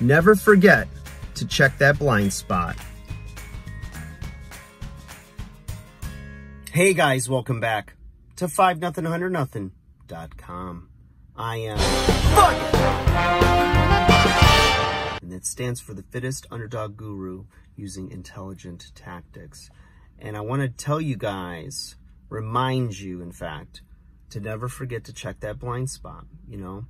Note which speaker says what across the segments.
Speaker 1: Never forget to check that blind spot. Hey guys, welcome back to 5nothing100nothing.com. I am Fuck, and that stands for the fittest underdog guru using intelligent tactics. And I want to tell you guys, remind you, in fact, to never forget to check that blind spot. You know,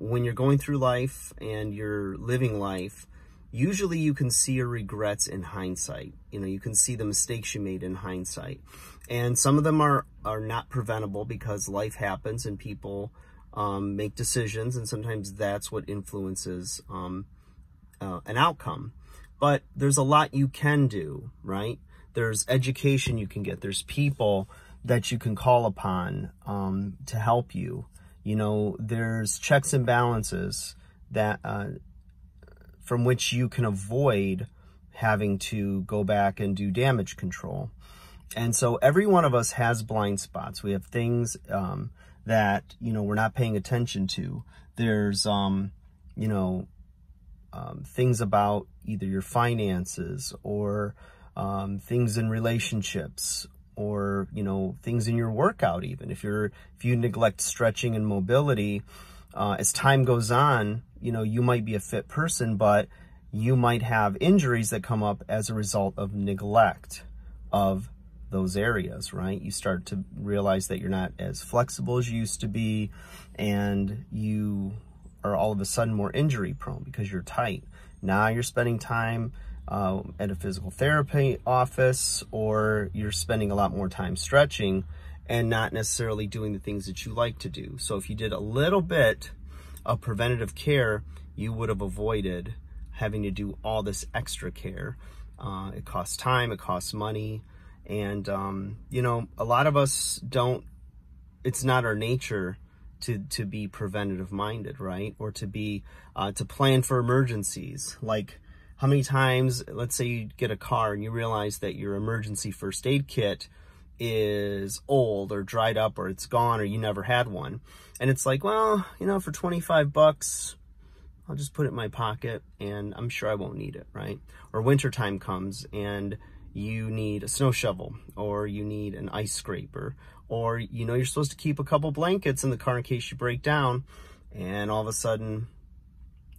Speaker 1: when you're going through life and you're living life, usually you can see your regrets in hindsight. You know, you can see the mistakes you made in hindsight. And some of them are not preventable because life happens and people make decisions, and sometimes that's what influences an outcome. But there's a lot you can do, right? There's education you can get. There's people that you can call upon to help you. You know, there's checks and balances that from which you can avoid having to go back and do damage control. And so every one of us has blind spots. We have things that, you know, we're not paying attention to. There's, you know, things about either your finances or things in relationships, or, you know, things in your workout even. If you neglect stretching and mobility, as time goes on, you know, you might be a fit person, but you might have injuries that come up as a result of neglect of those areas, right? You start to realize that you're not as flexible as you used to be, and you are all of a sudden more injury prone because you're tight. Now you're spending time at a physical therapy office, or you're spending a lot more time stretching and not necessarily doing the things that you like to do. So if you did a little bit of preventative care, you would have avoided having to do all this extra care. It costs time, it costs money, and you know, a lot of us don't, it's not our nature to be preventative minded, right? Or to be to plan for emergencies. Like, how many times, let's say you get a car and you realize that your emergency first aid kit is old or dried up, or it's gone, or you never had one. And it's like, well, you know, for 25 bucks, I'll just put it in my pocket and I'm sure I won't need it, right? Or wintertime comes and you need a snow shovel, or you need an ice scraper, or, you know, you're supposed to keep a couple blankets in the car in case you break down, and all of a sudden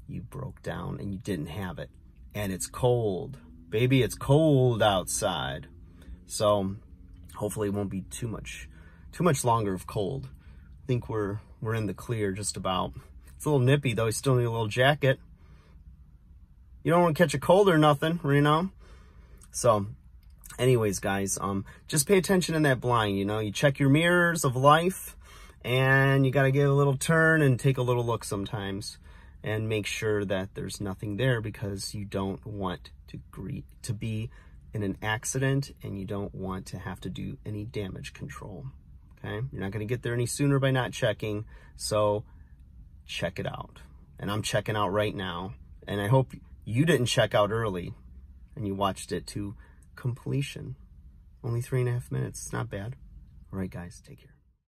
Speaker 1: you broke down and you didn't have it. And it's cold. Baby, it's cold outside. So hopefully it won't be too much longer of cold. I think we're in the clear just about. It's a little nippy though. You still need a little jacket. You don't want to catch a cold or nothing, you know? So anyways, guys, just pay attention in that blind, you know? You check your mirrors of life, and you got to get a little turn and take a little look sometimes, and make sure that there's nothing there, because you don't want to be in an accident, and you don't want to have to do any damage control, okay? You're not going to get there any sooner by not checking, so check it out. And I'm checking out right now, and I hope you didn't check out early and you watched it to completion. Only 3.5 minutes. It's not bad. All right, guys, take care.